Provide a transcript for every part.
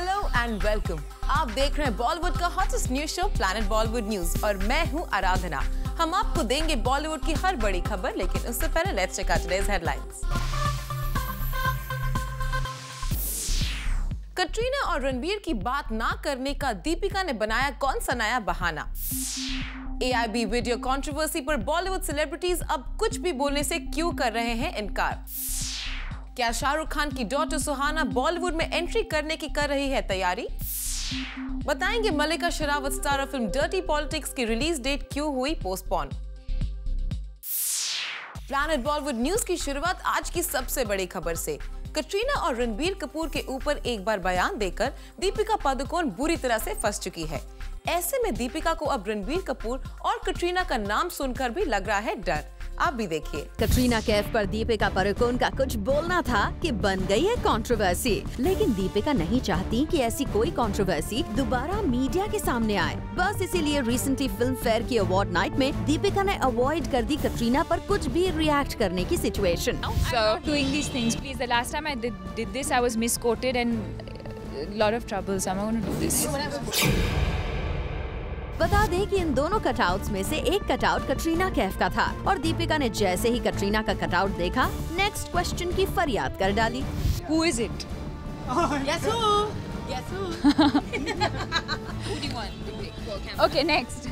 Hello and welcome. आप देख रहे हैं बॉलीवुड का hottest news show planet Bollywood news और मैं हूं आराधना। हम आपको देंगे बॉलीवुड की हर बड़ी खबर, लेकिन उससे पहले let's check out today's headlines. Katrina और रणबीर की बात ना करने का दीपिका ने बनाया कौन सा नया बहाना। AIB वीडियो कंट्रोवर्सी पर बॉलीवुड सेलिब्रिटीज अब कुछ भी बोलने से क्यों कर रहे हैं इनकार। क्या शाहरुख खान की डॉटर सुहाना बॉलीवुड में एंट्री करने की कर रही है तैयारी। बताएंगे Mallika Sherawat starrer film Dirty Politics की रिलीज डेट क्यों हुई पोस्टपोन। प्लैनेट बॉलीवुड न्यूज की शुरुआत आज की सबसे बड़ी खबर से। कटरीना और रणबीर कपूर के ऊपर एक बार बयान देकर दीपिका पादुकोण बुरी तरह से फंस चुकी है। ऐसे में दीपिका को अब रणबीर कपूर और कटरीना का नाम सुनकर भी लग रहा है डर। आप भी देखिए। कटरीना कैफ पर दीपिका पादुकोण का कुछ बोलना था कि बन गई है कंट्रोवर्सी, लेकिन दीपिका नहीं चाहती कि ऐसी कोई कंट्रोवर्सी दोबारा मीडिया के सामने आए। बस इसीलिए रिसेंटली फिल्म फेयर की अवार्ड नाइट में दीपिका ने अवॉइड कर दी कटरीना पर कुछ भी रिएक्ट करने की situation. Doing these things, please. The last time I did this, I was misquoted and a lot of trouble. So I'm not going to do this. बता दें कि इन दोनों कटआउट्स में से एक कटआउट कटरीना कैफ का था और दीपिका ने जैसे ही कटरीना का कटआउट देखा, नेक्स्ट क्वेश्चन की फरियाद कर डाली। Who is it? Guess who? Guess who? Who do you want? Okay, next.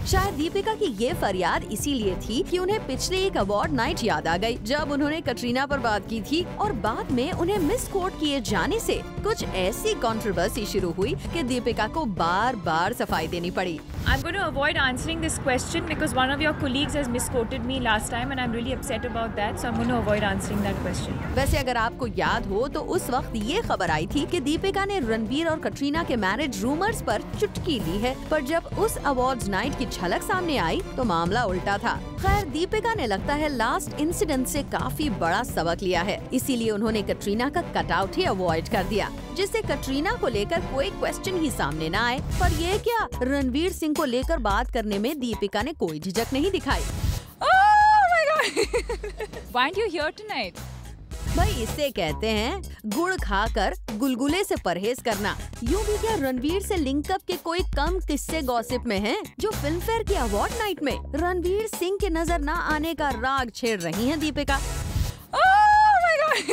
शायद दीपिका की ये फरियाद इसीलिए थी कि उन्हें पिछले एक अवार्ड नाइट याद आ गई, जब उन्होंने कटरीना पर बात की थी और बाद में उन्हें मिसकोट किए जाने से कुछ ऐसी कंट्रोवर्सी शुरू हुई कि दीपिका को बार बार सफाई देनी पड़ी। I'm going to avoid answering this question because one of your colleagues has misquoted me last time and I'm really upset about that. So I'm going to avoid answering that question. वैसे अगर आपको याद हो तो उस वक्त ये खबर आई थी कि दीपिका ने रणबीर और कटरीना के मैरिज रूमर्स पर चुटकी ली है, पर जब उस अवार्ड्स नाइट की झलक सामने आई तो मामला उल्टा था। खैर, दीपिका ने लगता है लास्ट इंसिडेंट से काफी बड़ा सबक लिया है, इसीलिए उन्होंने कटरीना का कटआउट ही अवॉइड कर दिया, जिससे कटरीना को लेकर कोई क्वेश्चन ही सामने न आए। पर ये क्या, रणवीर सिंह को लेकर बात करने में दीपिका ने कोई झिझक नहीं दिखाई। Oh my God! Why aren't you here tonight? भाई, इसे कहते हैं गुड़ खाकर गुलगुले से परहेज करना। यूं भी क्या रणवीर से लिंकअप के कोई कम किस्से गॉसिप में हैं, जो फिल्म फेयर की अवार्ड नाइट में रणवीर सिंह के नजर न आने का राग छेड़ रही हैं Deepika. Oh my God!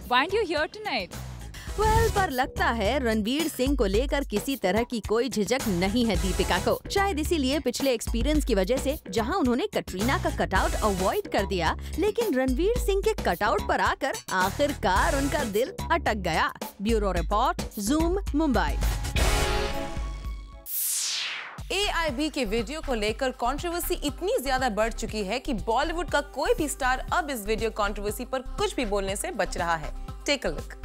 Why aren't you here tonight? पर लगता है रणवीर सिंह को लेकर किसी तरह की कोई झिझक नहीं है दीपिका को। शायद इसीलिए पिछले एक्सपीरियंस की वजह से जहां उन्होंने कटरीना का कटआउट अवॉइड कर दिया, लेकिन रणवीर सिंह के कटआउट पर आकर आखिरकार उनका दिल अटक गया। Bureau report, zoom, Mumbai. AIB के वीडियो को लेकर कंट्रोवर्सी इतनी ज्यादा बढ़ चुकी है कि बॉलीवुड का कोई भी स्टार अब इस वीडियो कंट्रोवर्सी पर कुछ भी बोलने से बच रहा है। Take a look.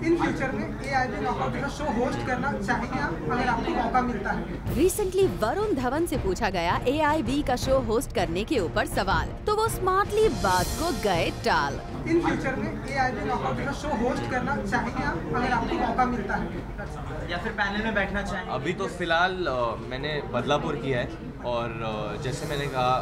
In future में AIB नॉकआउट का शो होस्ट करना चाहेंगे आप, अगर आपको मौका मिलता है? रिसेंटली वरुण धवन से पूछा गया AIB का शो होस्ट करने के ऊपर सवाल, तो वो स्मार्टली बात को गए टाल। इन फ्यूचर में AIB नॉकआउट का शो होस्ट करना चाहेंगे आप, अगर आपको मौका मिलता है? या फिर पैनल में बैठना चाहें? अभी तो फिलहाल मैंने बदलापुर किया है और जैसे मैंने कहा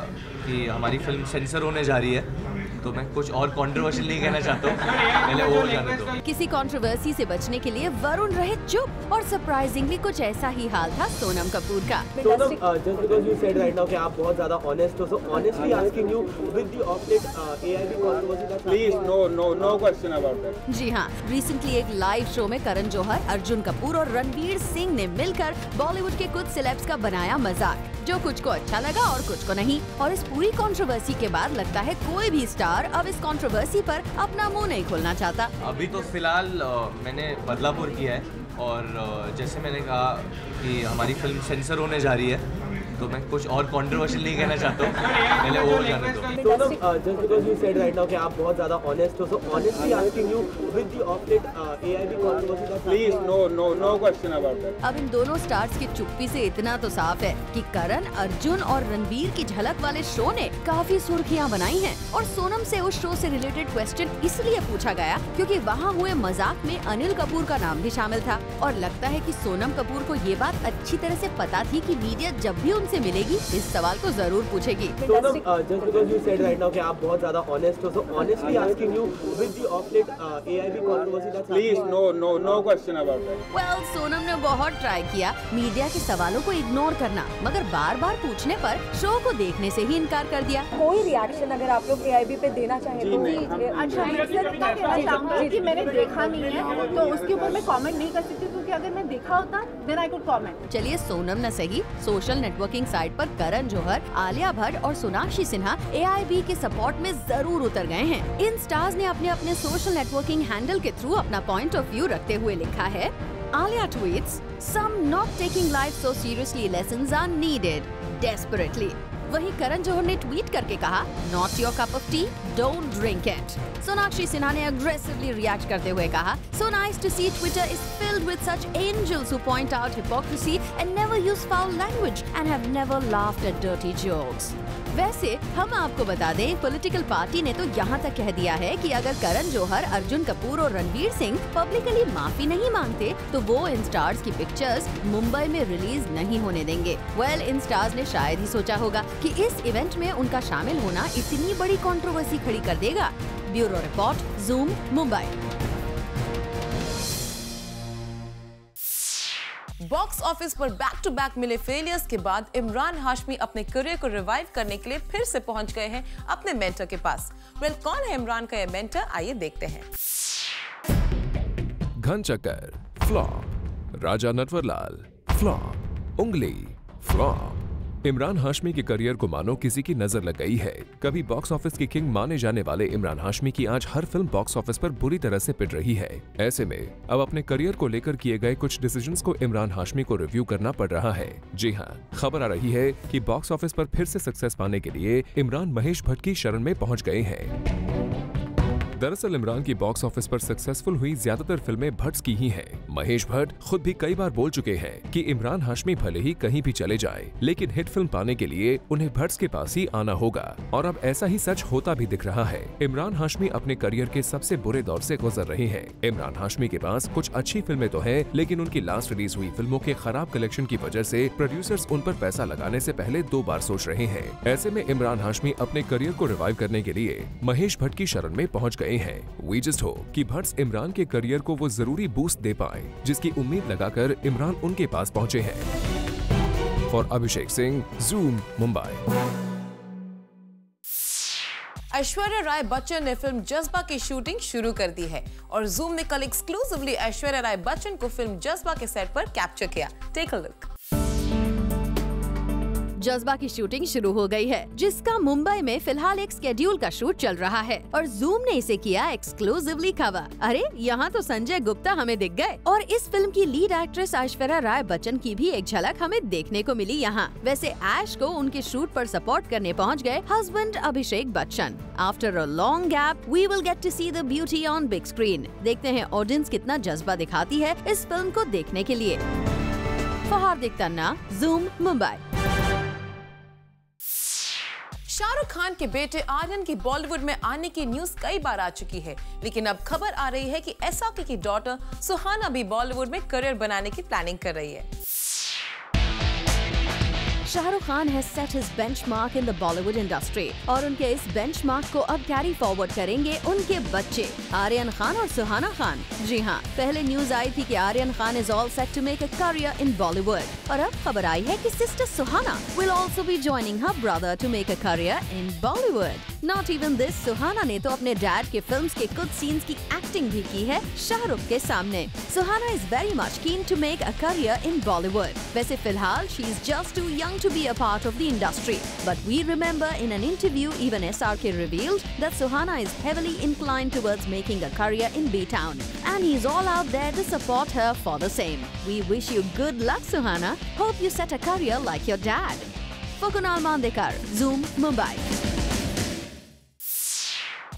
कि हमारी फिल्म सेंसर होने जा रही है, तो मैं कुछ और कंट्रोवर्शियल नहीं कहना चाहता हूँ, पहले वो जाने दो। किसी कंट्रोवर्सी से बचने के लिए वरुण रहे चुप और सरप्राइजिंगली कुछ ऐसा ही हाल था सोनम कपूर का। Sonam, just because you said right now कि आप बहुत ज़्यादा honest हो, so honestly asking you with the of late AIB controversy that please no question about that। जी हाँ, रिसेंटली एक लाइव शो में करण जौहर, अर्जुन कपूर और रणवीर सिंह ने मिलकर बॉलीवुड के कुछ सेलेब्स का बनाया मजाक, जो कुछ को अच्छा लगा और कुछ को नहीं। और इस पूरी कंट्रोवर्सी के बाद लगता है कोई भी स्टार अब इस कंट्रोवर्सी पर अपना मुंह नहीं खोलना चाहता। अभी तो फिलहाल मैंने बदलापुर किया है और जैसे मैंने कहा कि हमारी फिल्म सेंसर होने जा रही है, तो मैं कुछ और कंट्रोवर्शियल नहीं कहना चाहता हूँ, पहले वो जाने दो। Sonam, just because you said right now कि आप बहुत ज़्यादा honest हो, so honestly asking you with the of late AIB controversy that please no question about that। अब इन दोनों स्टार्स की चुप्पी से इतना तो साफ है कि करण, अर्जुन और रणवीर की झलक वाले शो ने काफी सुर्खियां बनाई हैं और सोनम से उस शो से रिलेटेड क्वेश्चन इसलिए पूछा गया क्योंकि वहां हुए मजाक में अनिल कपूर का नाम भी शामिल था और लगता है कि सोनम कपूर को ये बात अच्छी तरह से पता थी कि मीडिया जब भी उनसे से मिलेगी, इस सवाल को जरूर पूछेगी। Sonam, just because you said right now कि आप बहुत ज़्यादा honest हो, so honestly asking you with the of late AIB controversy that's Please, no question about that. Well, Sonam ने बहुत ट्राई किया मीडिया के सवालों को इग्नोर करना, मगर बार बार पूछने पर शो को देखने से ही इनकार कर दिया। कोई रिएक्शन अगर आप लोग AIB पे देना चाहें तो अच्छा, क्योंकि मैंने देखा नहीं है तो उसके ऊपर मैं कमेंट नहीं कर सकती, क्योंकि अगर मैं देखा होता देन आई कुड कमेंट। चलिए, सोनम न सही, सोशल नेटवर्किंग साइट पर करण जौहर, आलिया भट्ट और सोनाक्षी सिन्हा AIB के सपोर्ट में जरूर उतर गए हैं। इन स्टार्स ने अपने अपने सोशल नेटवर्किंग हैंडल के थ्रू अपना पॉइंट ऑफ व्यू रखते हुए लिखा है, Alia tweets, "Some not taking life so seriously lessons are needed desperately." वहीं करण जौहर ने ट्वीट करके कहा, "Not your cup of tea, don't drink it." Sonakshi Sinha ने अग्रेसिवली रिएक्ट करते हुए कहा, "So nice to see Twitter is filled with such angels who point out hypocrisy and never use foul language and have never laughed at dirty jokes." वैसे हम आपको बता दें, political party ने तो यहाँ तक कह दिया है कि अगर करण जौहर, अर्जुन कपूर और रणवीर सिंह पब्लिकली माफी नहीं मांगते तो वो इन स्टार्स की पिक्चर्स मुंबई में रिलीज नहीं होने देंगे। वेल, इन स्टार्स ने शायद ही सोचा होगा कि इस इवेंट में उनका शामिल होना इतनी बड़ी कंट्रोवर्सी खड़ी कर देगा। Bureau report, zoom, Mumbai. Box office पर बैक टू बैक मिले फेलियर्स के बाद इमरान हाशमी अपने करियर को रिवाइव करने के लिए फिर से पहुंच गए हैं अपने मेंटर के पास। वेल, कौन है इमरान का ये मेंटर, आइए देखते हैं। घन चक्कर फ्लॉप, राजा नटवरलाल फ्लॉप, उंगली फ्लॉप। इमरान हाशमी के करियर को मानो किसी की नजर लग गई है। कभी बॉक्स ऑफिस के किंग माने जाने वाले इमरान हाशमी की आज हर फिल्म बॉक्स ऑफिस पर बुरी तरह से पिट रही है। ऐसे में अब अपने करियर को लेकर किए गए कुछ डिसीजंस को इमरान हाशमी को रिव्यू करना पड़ रहा है। जी हाँ, खबर आ रही है कि बॉक्स ऑफिस पर फिर से सक्सेस पाने के लिए इमरान महेश भट्ट की शरण में पहुंच गए हैं। दरअसल इमरान की बॉक्स ऑफिस पर सक्सेसफुल हुई ज्यादातर फिल्में भट्ट की ही हैं। महेश भट्ट खुद भी कई बार बोल चुके हैं कि इमरान हाशमी भले ही कहीं भी चले जाए, लेकिन हिट फिल्म पाने के लिए उन्हें भट्ट के पास ही आना होगा। और अब ऐसा ही सच होता भी दिख रहा है। इमरान हाशमी अपने करियर के सबसे बुरे दौर से गुजर रहे हैं। इमरान हाशमी के पास कुछ अच्छी फिल्में तो हैं, लेकिन उनकी लास्ट रिलीज हुई फिल्मों के खराब कलेक्शन की वजह से प्रोड्यूसर्स उन पर पैसा लगाने से पहले 2 बार सोच रहे हैं। ऐसे में इमरान हाशमी अपने करियर को रिवाइव करने के लिए महेश भट्ट की शरण में पहुंच गए हैं। वी जस्ट होप कि भट्ट इमरान के करियर को वो जरूरी बूस्ट दे पाए, जिसकी उम्मीद लगाकर इमरान उनके पास पहुंचे हैं। For Abhishek Singh, zoom, Mumbai. ऐश्वर्या राय बच्चन ने फिल्म जज्बा की शूटिंग शुरू कर दी है और ज़ूम ने कल एक्सक्लूसिवली ऐश्वर्या राय बच्चन को फिल्म जज्बा के सेट पर कैप्चर किया। Take a look. जज्बा की शूटिंग शुरू हो गई है, जिसका मुंबई में फिलहाल एक स्केड्यूल का शूट चल रहा है और ज़ूम ने इसे किया एक्सक्लूसिवली कवर। अरे, यहाँ तो संजय गुप्ता हमें दिख गए और इस फिल्म की लीड एक्ट्रेस ऐश्वर्या राय बच्चन की भी एक झलक हमें देखने को मिली यहाँ। वैसे ऐश को उनके शूट पर सपोर्ट करने पहुँच गए husband Abhishek Bachchan. After a long gap we will get to see the beauty on big screen. देखते हैं ऑडियंस कितना जज्बा दिखाती है इस फिल्म को देखने के लिए। हार्दिक तन्ना, ज़ूम, मुंबई। शाहरुख खान के बेटे आर्यन की बॉलीवुड में आने की न्यूज कई बार आ चुकी है, लेकिन अब खबर आ रही है कि एसआरके की डॉटर सुहाना भी बॉलीवुड में करियर बनाने की प्लानिंग कर रही है। Shahrukh Khan has set his benchmark in the Bollywood industry और उनके इस बेंचमार्क को अब कैरी फॉरवर्ड करेंगे उनके बच्चे आर्यन खान और सुहाना खान। जी हाँ, पहले न्यूज आई थी कि Aryan Khan is all set to make a career in Bollywood और अब खबर आई है कि sister Suhana will also be joining her brother to make a career in Bollywood. Not even this, सुहाना ने तो अपने डैड के फिल्म्स के कुछ सीन्स की एक्टिंग भी की है शाहरुख के सामने। सुहाना is very much keen to make a career in Bollywood. वैसे फिलहाल she is just too young to be a part of the industry. But we remember in an interview even SRK revealed that Suhana is heavily inclined towards making a career in B-Town. And he's all out there to support her for the same. We wish you good luck, Suhana. Hope you set a career like your dad. For Kunal Mandekar, Zoom, Mumbai.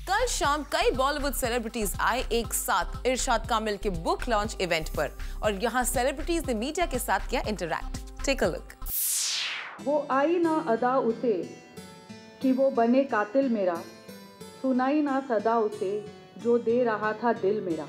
कल शाम कई Bollywood celebrities आए एक साथ इरशाद कामिल के book launch event पर और यहाँ सेलिब्रिटीज ने मीडिया के साथ किया इंटरैक्ट। Take a look. वो आई ना अदा उसे कि वो बने कातिल मेरा, सुनाई ना सदा उसे जो दे रहा था दिल मेरा।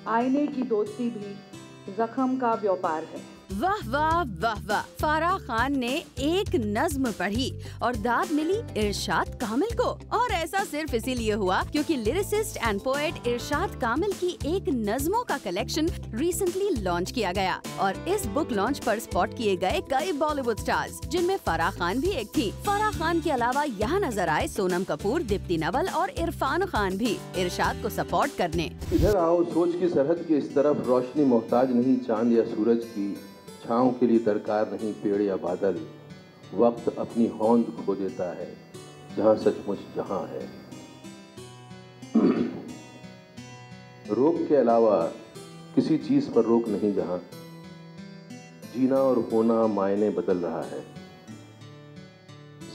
आईने की दोस्ती भी जख्म का व्यापार है। वाह वाह वाह वाह, फराह खान ने एक नज्म पढ़ी और दाद मिली इरशाद कामिल को। और ऐसा सिर्फ इसीलिए हुआ क्योंकि लिरिसिस्ट एंड पोएट इरशाद कामिल की एक नज्मों का कलेक्शन रिसेंटली लॉन्च किया गया। और इस बुक लॉन्च पर स्पॉट किए गए कई बॉलीवुड स्टार्स, जिनमें फराह खान भी एक थी। फराह खान के अलावा यहाँ नजर आए सोनम कपूर, दीप्ति नवल और इरफान खान भी इरशाद को सपोर्ट करने। इधर आओ, सोच की सरहद के इस तरफ, रोशनी मोहताज नहीं चांद या सूरज की, छाँव के लिए दरकार नहीं पेड़ या बादल, वक्त अपनी होंद खो देता है जहाँ सचमुच जहाँ है। रोक के अलावा किसी चीज पर रोक नहीं जहाँ, जीना और होना मायने बदल रहा है।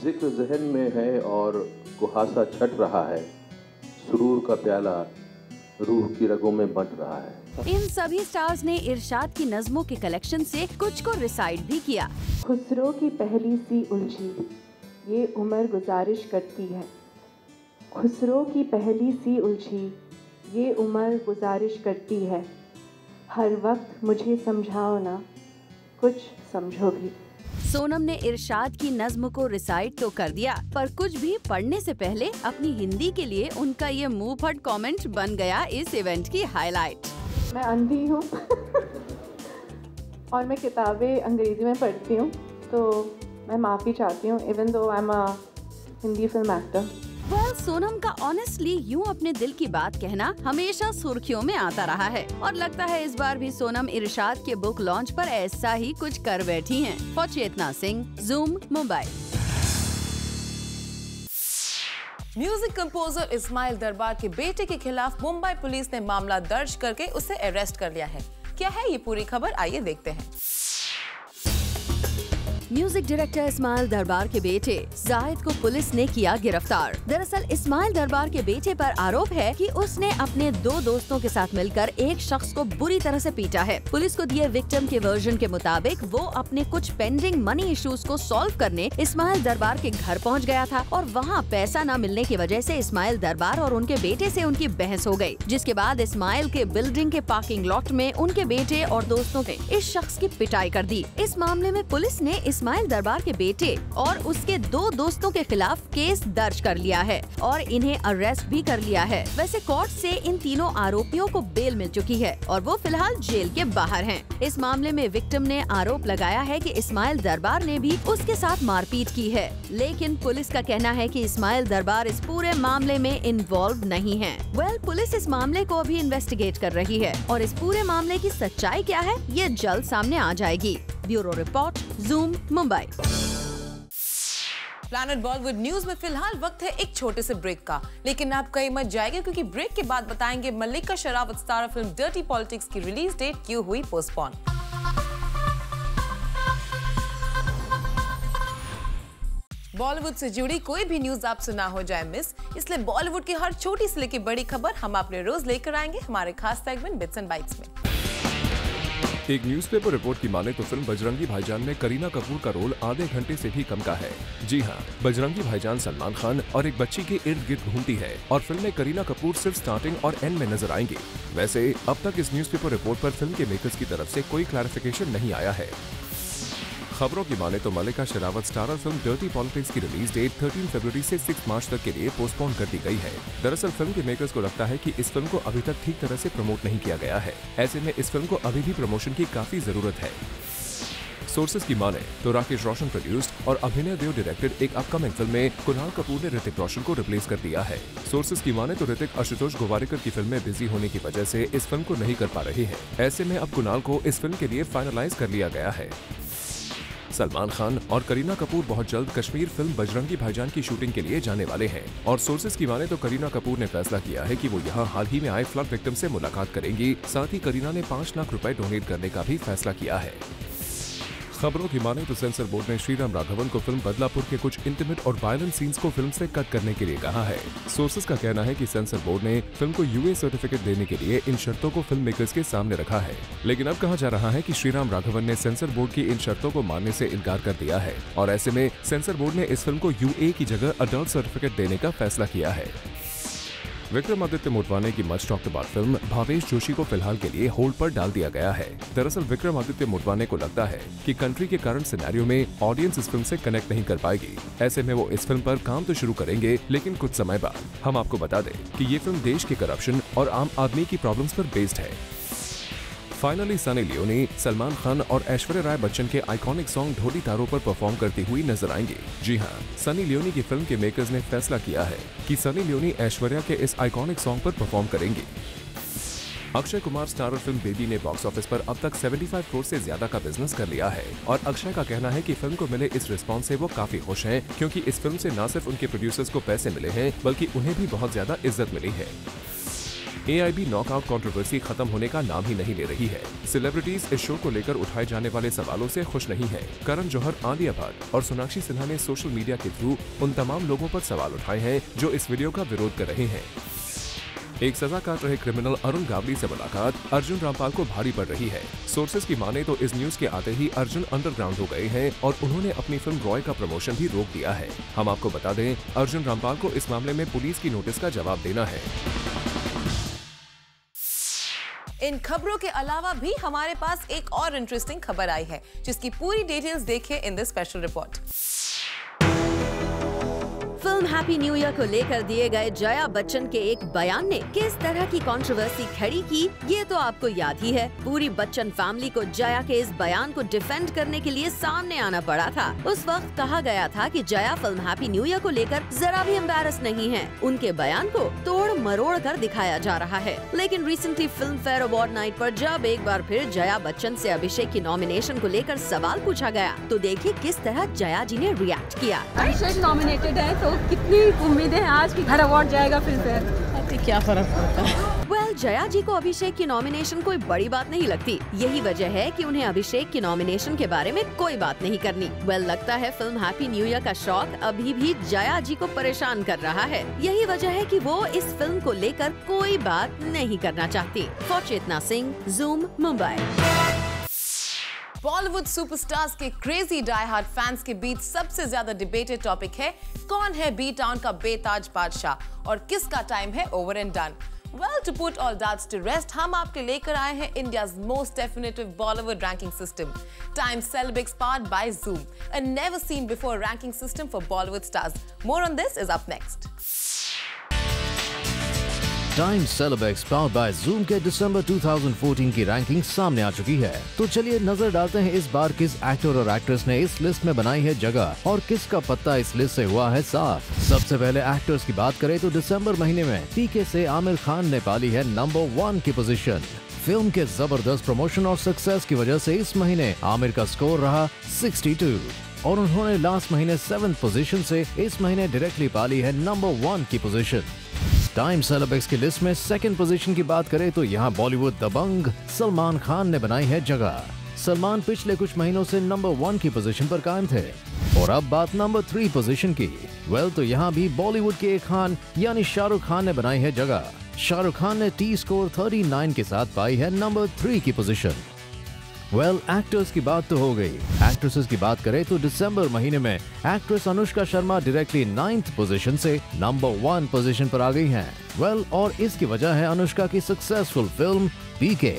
जिक्र जहन में है और कुहासा छट रहा है, सुरूर का प्याला रूह की रगों में बंट रहा है। इन सभी स्टार्स ने इरशाद की नज़्मों के कलेक्शन से कुछ को रिसाइट भी किया। खुसरो की पहली सी उलझी ये उम्र गुजारिश करती है, खुसरो की पहली सी उलझी ये उम्र गुजारिश करती है, हर वक्त मुझे समझाओ ना कुछ समझो भी। सोनम ने इरशाद की नज्म को रिसाइट तो कर दिया, पर कुछ भी पढ़ने से पहले अपनी हिंदी के लिए उनका ये मुंह फट कमेंट बन गया इस इवेंट की हाईलाइट। मैं अंधी हूँ और मैं किताबें अंग्रेजी में पढ़ती हूँ, तो मैं माफ़ी चाहती हूँ, even though I am a Hindi film actor. Well, Sonam का ऑनेस्टली यूं अपने दिल की बात कहना हमेशा सुर्खियों में आता रहा है और लगता है इस बार भी सोनम इरशाद के बुक लॉन्च पर ऐसा ही कुछ कर बैठी हैं। For Chetna Singh, zoom, Mumbai. Music composer Ismail Darbar के बेटे के खिलाफ मुंबई पुलिस ने मामला दर्ज करके उसे अरेस्ट कर लिया है। क्या है ये पूरी खबर, आइए देखते हैं। म्यूजिक डायरेक्टर इस्माइल दरबार के बेटे जाहिद को पुलिस ने किया गिरफ्तार। दरअसल इस्माइल दरबार के बेटे पर आरोप है कि उसने अपने 2 दोस्तों के साथ मिलकर एक शख्स को बुरी तरह से पीटा है। पुलिस को दिए विक्टिम के वर्जन के मुताबिक वो अपने कुछ पेंडिंग मनी इश्यूज को सॉल्व करने इस्माइल दरबार के घर पहुंच गया था और वहां पैसा न मिलने की वजह से इस्माइल दरबार और उनके बेटे से उनकी बहस हो गई, जिसके बाद इस्माइल के बिल्डिंग के पार्किंग लॉट में उनके बेटे और दोस्तों ने इस शख्स की पिटाई कर दी। इस मामले में पुलिस ने इस्माइल दरबार के बेटे और उसके 2 दोस्तों के खिलाफ केस दर्ज कर लिया है और इन्हें अरेस्ट भी कर लिया है। वैसे कोर्ट से इन तीनों आरोपियों को बेल मिल चुकी है और वो फिलहाल जेल के बाहर हैं। इस मामले में विक्टिम ने आरोप लगाया है कि इस्माइल दरबार ने भी उसके साथ मारपीट की है, लेकिन पुलिस का कहना है कि इस्माइल दरबार इस पूरे मामले में इन्वॉल्व नहीं है। वेल, पुलिस इस मामले को अभी इन्वेस्टिगेट कर रही है और इस पूरे मामले की सच्चाई क्या है ये जल्द सामने आ जाएगी। Bureau report, zoom, Mumbai. Planet Bollywood news में फिलहाल वक्त है एक छोटे से ब्रेक का, लेकिन आप कहीं मत जाएंगे क्योंकि ब्रेक के बाद बताएंगे Mallika Sherawat starrer film Dirty Politics की रिलीज डेट क्यों हुई पोस्टपोन। बॉलीवुड से जुड़ी कोई भी न्यूज आपसे ना हो जाए मिस, इसलिए बॉलीवुड की हर छोटी से लेकर बड़ी खबर हम आपने रोज लेकर आएंगे हमारे खास सेगमेंट बिट्स एंड बाइट्स में। एक न्यूज़पेपर रिपोर्ट की माने तो फिल्म बजरंगी भाईजान में करीना कपूर का रोल आधे घंटे से भी कम का है। जी हाँ, बजरंगी भाईजान सलमान खान और एक बच्ची के इर्द गिर्द घूमती है और फिल्म में करीना कपूर सिर्फ स्टार्टिंग और एंड में नजर आएंगी। वैसे अब तक इस न्यूज़पेपर रिपोर्ट पर फिल्म के मेकर्स की तरफ से कोई क्लैरिफिकेशन नहीं आया है। खबरों की माने तो Mallika Sherawat starrer film Dirty Politics की रिलीज डेट 13 फरवरी से 6 मार्च तक के लिए पोस्टपोन कर दी गई है। दरअसल फिल्म के मेकर्स को लगता है कि इस फिल्म को अभी तक ठीक तरह से प्रमोट नहीं किया गया है। ऐसे में इस फिल्म को अभी भी प्रमोशन की काफी जरूरत है। सोर्सेज की माने तो राकेश रोशन प्रोड्यूस्ड और अभिनय देव डायरेक्टेड एक अपकमिंग फिल्म में कुणाल कपूर ने ऋतिक रोशन को रिप्लेस कर दिया है। सोर्सेज की माने तो ऋतिक आशुतोष गोवारिकर की फिल्म में बिजी होने की वजह से इस फिल्म को नहीं कर पा रही है। ऐसे में अब कुणाल को इस फिल्म के लिए फाइनलाइज कर लिया गया है। सलमान खान और करीना कपूर बहुत जल्द कश्मीर फिल्म बजरंगी भाईजान की शूटिंग के लिए जाने वाले हैं और सोर्सेज की माने तो करीना कपूर ने फैसला किया है कि वो यहाँ हाल ही में आए फ्लड विक्टिम से मुलाकात करेंगी। साथ ही करीना ने 5 लाख रुपए डोनेट करने का भी फैसला किया है। खबरों की माने तो सेंसर बोर्ड ने श्रीराम राघवन को फिल्म बदलापुर के कुछ इंटीमेट और वायलेंट सीन्स को फिल्म से कट करने के लिए कहा है। सोर्सेज का कहना है कि सेंसर बोर्ड ने फिल्म को यूए सर्टिफिकेट देने के लिए इन शर्तों को फिल्म मेकर्स के सामने रखा है, लेकिन अब कहा जा रहा है कि श्रीराम राघवन ने सेंसर बोर्ड की इन शर्तों को मानने से इनकार कर दिया है और ऐसे में सेंसर बोर्ड ने इस फिल्म को यूए की जगह अडल्ट सर्टिफिकेट देने का फैसला किया है। विक्रमादित्य मोटवाने की much talked about film Bhavesh Joshi को फिलहाल के लिए होल्ड पर डाल दिया गया है। दरअसल विक्रमादित्य मोटवाने को लगता है कि कंट्री के करंट सिनेरियो में ऑडियंस इस फिल्म से कनेक्ट नहीं कर पाएगी। ऐसे में वो इस फिल्म पर काम तो शुरू करेंगे, लेकिन कुछ समय बाद। हम आपको बता दें कि ये फिल्म देश के करप्शन और आम आदमी की प्रॉब्लम्स पर बेस्ड है। फाइनली सनी लियोनी सलमान खान और ऐश्वर्या राय बच्चन के आइकॉनिक सॉन्ग ढोली तारों पर परफॉर्म करती हुई नजर आएंगी। जी हां, सनी लियोनी की फिल्म के मेकर्स ने फैसला किया है कि सनी लियोनी ऐश्वर्या के इस आइकॉनिक सॉन्ग पर परफॉर्म करेंगी। Akshay Kumar starrer film baby ने बॉक्स ऑफिस पर अब तक 75 करोड़ से ज्यादा का बिजनेस कर लिया है और अक्षय का कहना है कि फिल्म को मिले इस रिस्पॉन्स से वो काफी खुश हैं, क्योंकि इस फिल्म से न सिर्फ उनके प्रोड्यूसर्स को पैसे मिले हैं, बल्कि उन्हें भी बहुत ज्यादा इज्जत मिली है। AIB नॉकआउट कंट्रोवर्सी खत्म होने का नाम ही नहीं ले रही है। सेलिब्रिटीज इस शो को लेकर उठाए जाने वाले सवालों से खुश नहीं है। करण जौहर, आलिया भट्ट और सोनाक्षी सिन्हा ने सोशल मीडिया के थ्रू उन तमाम लोगों पर सवाल उठाए हैं जो इस वीडियो का विरोध कर रहे हैं। एक सजा काट रहे क्रिमिनल अरुण गावली से मुलाकात अर्जुन रामपाल को भारी पड़ रही है। सोर्सेज की माने तो इस न्यूज के आते ही अर्जुन अंडरग्राउंड हो गए हैं और उन्होंने अपनी फिल्म रॉय का प्रमोशन भी रोक दिया है। हम आपको बता दें, अर्जुन रामपाल को इस मामले में पुलिस की नोटिस का जवाब देना है। इन खबरों के अलावा भी हमारे पास एक और इंटरेस्टिंग खबर आई है, जिसकी पूरी डिटेल्स देखिए in this special report. Film happy new year को लेकर दिए गए जया बच्चन के एक बयान ने किस तरह की कंट्रोवर्सी खड़ी की, ये तो आपको याद ही है। पूरी बच्चन फैमिली को जया के इस बयान को डिफेंड करने के लिए सामने आना पड़ा था। उस वक्त कहा गया था कि Jaya film happy new year को लेकर जरा भी एम्बैरस नहीं है। उनके बयान को तोड़ मरोड़ कर दिखाया जा रहा है। लेकिन recently film fair award night पर जब एक बार फिर जया बच्चन से अभिषेक की नॉमिनेशन को लेकर सवाल पूछा गया, तो देखिए किस तरह जया जी ने रिएक्ट किया। अभिषेक नॉमिनेटेड है तो कितनी उम्मीदें हैं आज की हर अवार्ड जाएगा फिल्म फेयर, क्या फर्क पड़ता है। वेल, जया जी को अभिषेक की नॉमिनेशन कोई बड़ी बात नहीं लगती। यही वजह है कि उन्हें अभिषेक की नॉमिनेशन के बारे में कोई बात नहीं करनी। वेल, लगता है फिल्म हैप्पी न्यू ईयर का शौक अभी भी जया जी को परेशान कर रहा है। यही वजह है कि वो इस फिल्म को लेकर कोई बात नहीं करना चाहती। For Chetna Singh, zoom, Mumbai. Bollywood superstars के क्रेजी डाई हार्ड फैंस के बीच सबसे ज्यादा डिबेटेड टॉपिक है, कौन है बी टाउन का बेताज बादशाह और किसका टाइम है over and done. Well, to put all doubts to rest, हम आपके लेकर आए हैं India's most definitive Bollywood ranking system, Time Celebix powered by Zoom, a never seen before ranking system for Bollywood stars. More on this is up next. Time celebs powered by Zoom के दिसंबर 2014 की ranking सामने आ चुकी है। तो चलिए नजर डालते हैं इस बार किस एक्टर और एक्ट्रेस ने इस लिस्ट में बनाई है जगह और किसका पत्ता इस लिस्ट से हुआ है साफ। सबसे पहले एक्टर्स की बात करें तो दिसंबर महीने में पीके से आमिर खान ने पाली है नंबर 1 की पोजीशन। फिल्म के जबरदस्त प्रमोशन और सक्सेस की वजह से इस महीने आमिर का स्कोर रहा 62 और उन्होंने लास्ट महीने 7th पोजीशन से इस महीने डायरेक्टली पाली है नंबर 1 की पोजीशन। टाइम सेलेब्स की लिस्ट में 2nd पोजीशन की बात करें तो यहाँ बॉलीवुड दबंग सलमान खान ने बनाई है जगह। सलमान पिछले कुछ महीनों से नंबर 1 की पोजीशन पर कायम थे। और अब बात नंबर 3 पोजीशन की। वेल, तो यहाँ भी बॉलीवुड के एक खान यानी शाहरुख खान ने बनाई है जगह। शाहरुख खान ने टी स्कोर 39 के साथ पाई है नंबर 3 की पोजीशन। वेल, एक्टर्स की बात तो हो गई। एक्ट्रेसेस की बात करें तो दिसंबर महीने में actress Anushka Sharma directly 9th position से नंबर 1 पोजीशन पर आ गई हैं। वेल, और इसकी वजह है अनुष्का की सक्सेसफुल फिल्म पीके।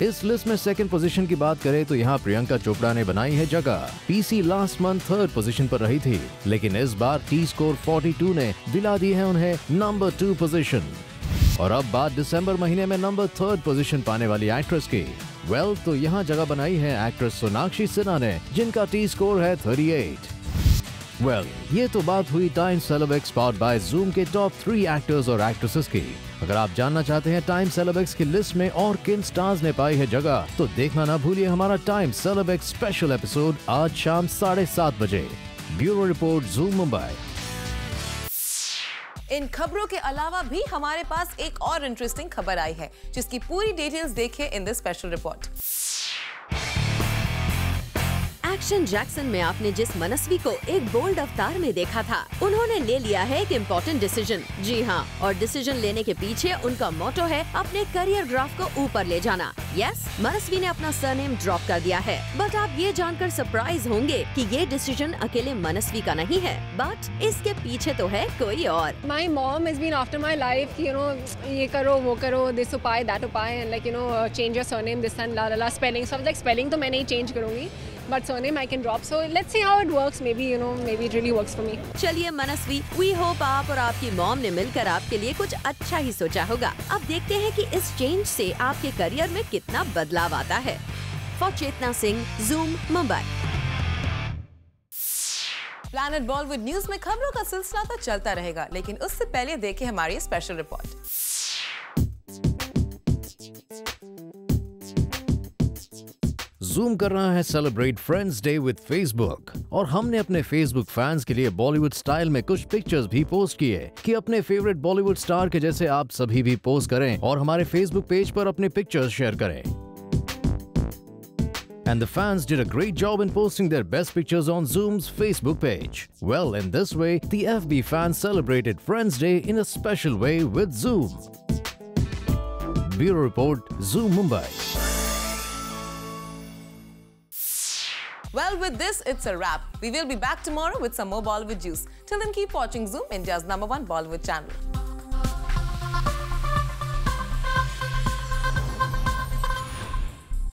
इस लिस्ट में 2nd पोजीशन की बात करें तो यहाँ प्रियंका चोपड़ा ने बनाई है जगह। PC last month 3rd position पर रही थी, लेकिन इस बार टी स्कोर 42 ने दिला दी है उन्हें नंबर 2 पोजीशन। और अब बात दिसंबर महीने में नंबर 3rd पोजीशन पाने वाली एक्ट्रेस की। वेल, तो यहाँ जगह बनाई है एक्ट्रेस सोनाक्षी सिन्हा ने, जिनका टी स्कोर है 38। वेल, ये तो बात हुई time celebs powered by Zoom के टॉप 3 एक्टर्स और एक्ट्रेसेस की। अगर आप जानना चाहते हैं टाइम सेलेब्स की लिस्ट में और किन स्टार्स ने पाई है जगह, तो देखना ना भूलिए हमारा टाइम सेलेब्स स्पेशल एपिसोड आज शाम 7:30 बजे। Bureau report, Zoom, Mumbai. इन खबरों के अलावा भी हमारे पास एक और इंटरेस्टिंग खबर आई है, जिसकी पूरी डिटेल्स देखिए in this special report. Action Jackson में आपने जिस मनस्वी को एक बोल्ड अवतार में देखा था, उन्होंने ले लिया है एक इम्पोर्टेंट डिसीजन। जी हाँ, और डिसीजन लेने के पीछे उनका मोटो है अपने करियर ग्राफ को ऊपर ले जाना। यस, मनस्वी ने अपना सरनेम ड्रॉप कर दिया है। बट आप ये जानकर सरप्राइज होंगे कि ये डिसीजन अकेले मनस्वी का नहीं है, बट इसके पीछे तो है कोई और। My mom has been after my life, you know, ये करो वो करो, this उपाय that उपाय, and like you know change your surname this and la la la spelling. So like spelling तो मैं नहीं change करूँगी, but surname I can drop. So let's see how it works. Maybe you know, maybe it really works for me. चलिए मनस्वी, we hope आप और आपकी mom ने मिलकर आपके लिए कुछ अच्छा ही सोचा होगा। अब देखते हैं कि इस चेंज से आपके करियर में कितना बदलाव आता है। For Chetna Singh, Zoom, Mumbai. Planet Bollywood news में खबरों का सिलसिला तो चलता रहेगा, लेकिन उससे पहले देखें हमारी स्पेशल रिपोर्ट। जूम कर रहा है celebrate friends day with Facebook, और हमने अपने फेसबुक फैंस के लिए बॉलीवुड स्टाइल में कुछ पिक्चर्स भी पोस्ट किए कि अपने फेवरेट बॉलीवुड स्टार के जैसे आप सभी भी पोस्ट करें और हमारे फेसबुक पेज पर अपने पिक्चर्स शेयर करें। And the fans did a great job in posting their best pictures on Zoom's Facebook page. Well, in this way, the FB fans celebrated Friends Day in a special way with Zoom. Bureau Report, Zoom, Mumbai. Well, with this, it's a wrap. We will be back tomorrow with some more Bollywood juice. Till then, keep watching Zoom, India's #1 Bollywood channel.